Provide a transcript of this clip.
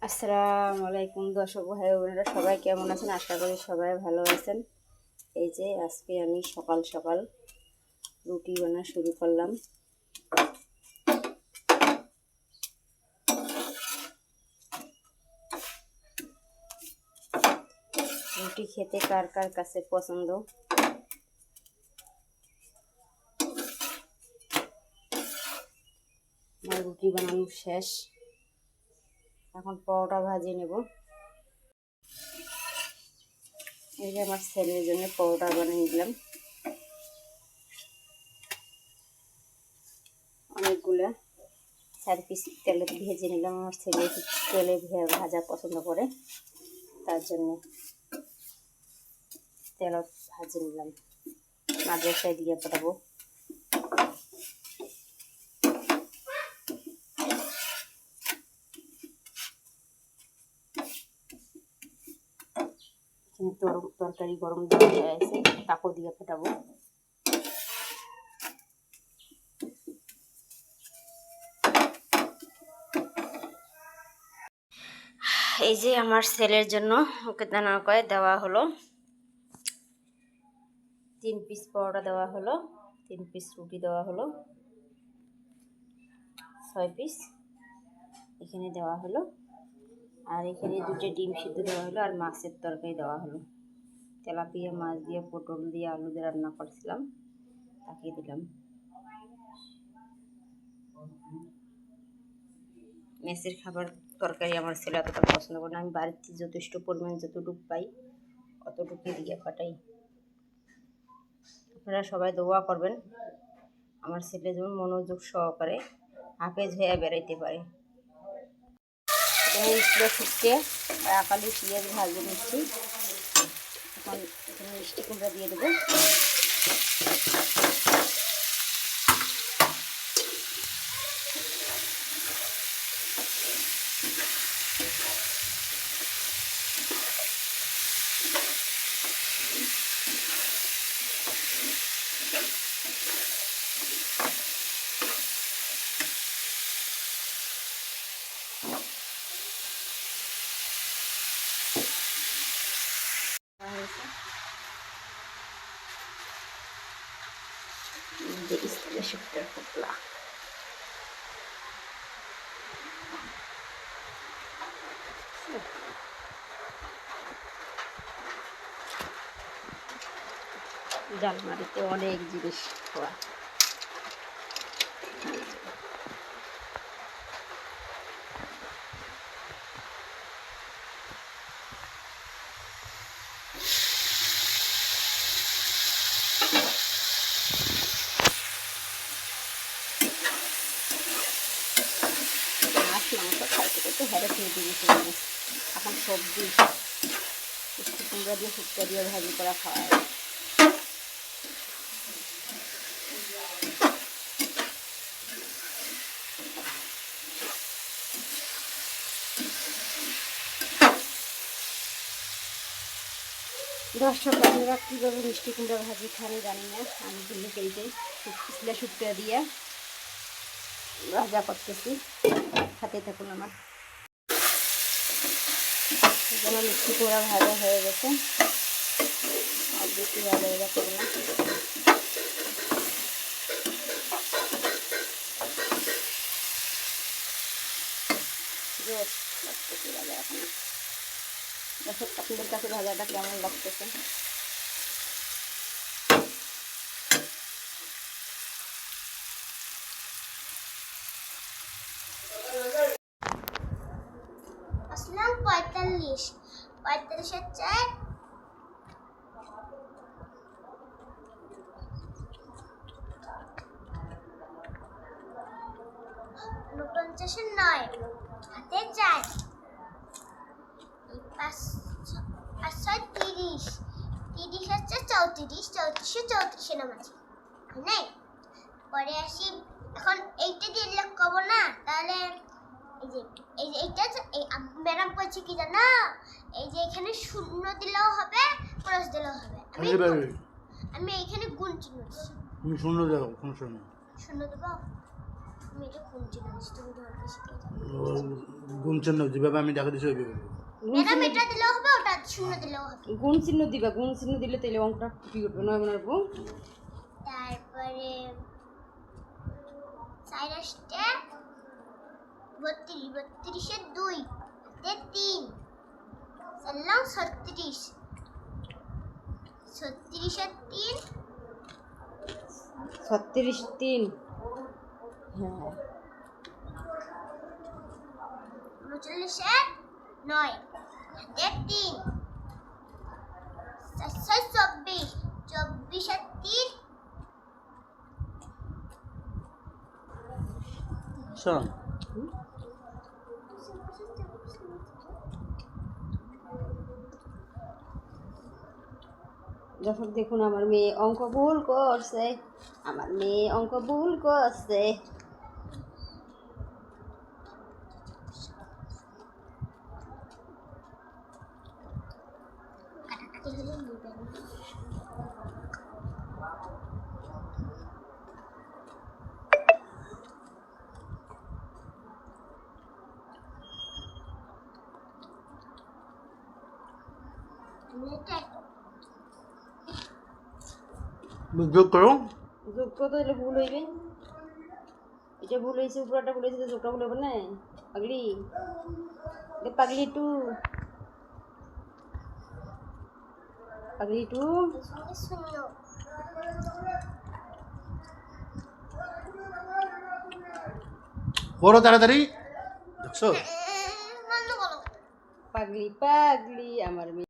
আসসালামু আলাইকুম দর্শক ভাই বোনেরা, সবাই কেমন আছেন? আশা করি সবাই ভালো আছেন। এই যে আজকে আমি সকাল সকাল রুটি বানা শুরু করলাম। রুটি খেতে কার কার কাছে পছন্দ? আমার রুটি বানানো শেষ, এখন পরোটা ভাজিয়ে নেব। এই যে আমার ছেলের জন্য পরোটা বানিয়ে দিলাম, অনেকগুলো 4 পিস তেলে ভেজে নিলাম। আমার ছেলে একটু তেলে ভাজা পছন্দ করে, তার জন্য তেল ভাজে নিলাম। মাদ্রাসায় দিয়ে পাঠাবো। তরকারি গরম দেওয়া হয়ে আছে, তাকও দিয়ে ফোটাবো। এই যে আমার ছেলের জন্য ওকে দানা করে দেওয়া হলো, 3 পিস পরোটা দেওয়া হলো, 3 পিস রুটি দেওয়া হলো, 6 পিস এখানে দেওয়া হলো, আর এখানে 2টা ডিম সিদ্ধ দেওয়া হলো, আর মাছের তরকারি দেওয়া হলো। তেলাপিয়া মাছ দিয়ে, পটল দিয়ে, আলু দিয়ে রান্না করছিলাম, তাকে দিলাম। মেসের খাবার তরকারি আমার ছেলে অতটা পছন্দ করে না। আমি বাড়িতে যথেষ্ট পরিমাণ যতটুকু পাই অতটুকুই দিয়ে পাঠাই। আপনারা সবাই দোয়া করবেন আমার ছেলে যেমন মনোযোগ সহকারে হাফেজ হয়ে বেড়াইতে পারে। এখানে স্কুলে ছুটতে আকালি পেঁয়াজ ভাজে নিচ্ছি। এখন এখানে মিষ্টি কুমড়া দিয়ে দেবো। স্কুলে ছুটতে ফুটলা জালমারিতে অনেক জিনিস খোয়া। মাছ মাংস খাইতে খাইতে হেরে খেয়ে দিয়েছি। এখন সবজি মিষ্টি কুমড়া দিয়ে শুক্তা দিয়ে ভাজি করা খাওয়া হয়। দর্শক আপনারা কীভাবে মিষ্টি কুমড়া ভাজি খান জানি না, আমি কিন্তু এই যে শুক্তা দিয়ে ভাজা করতেছি, খাতে থাকুন। আমার যেন মিষ্টি কুমড়া ভাজা হয়ে গেছে, আর বেশি ভাজা ভাজা করবো না। লাগতেছে ভাজা এখন। দর্শক আপনাদের কাছে ভাজাটা কেমন লাগতেছে? আসলাম 45 চাই। ঊনপঞ্চাশের 9 হাতে 4, 5 30, 30 হচ্ছে 34, 34 নামাজি নাই। পরে আসি, এখন এইটা দিয়ে লিখবো না, তাহলে এই যে এইটা ম্যাডাম বলছে কি জানো, এই যে এখানে শূন্য দিলেও হবে, ক্রস দিলেও হবে। আমি এইখানে গুণ চিহ্ন দিচ্ছি। তুমি শূন্য দাও, সমস্যা নেই। শূন্য দেবো। আমি এটা কোনটি জানিস তুমি ধরতে শিখে যাও গুনছেন না যেভাবে আমি দেখা দিচ্ছি ওইভাবে ম্যাডাম এটা দিলেও হবে ওটা শূন্য দিলেও হবে গুণ চিহ্ন দিবা, গুণ চিহ্ন দিলে তাহলে অঙ্কটা ফুটি উঠবে নয় মনে রাখবো। তারপরে সাইরাসটা 32 32 এর 2 হাতে 3 সাল্লাম 36 36 এর 3 36 3, হ্যাঁ 39 এর 9 হাতে 3 24 24 এর 3 শোন যখন দেখুন আমার মেয়ে অঙ্ক ভুল করছে, আমার মেয়ে অঙ্ক ভুল করছে। কাটাকাটি হলে নেবেন এটা যোগ করো যোগ কত হলে ভুল হইবে? এটা ভুল হয়েছে, উপরটা ভুল হয়েছে, তো যোগটা ভুল হবে না পাগলি। এ পাগলি টু, পাগলি টু। শূন্য করো তাড়াতাড়ি দেখছো বন্ধ করো পাগলি পাগলি আমার মেয়ে।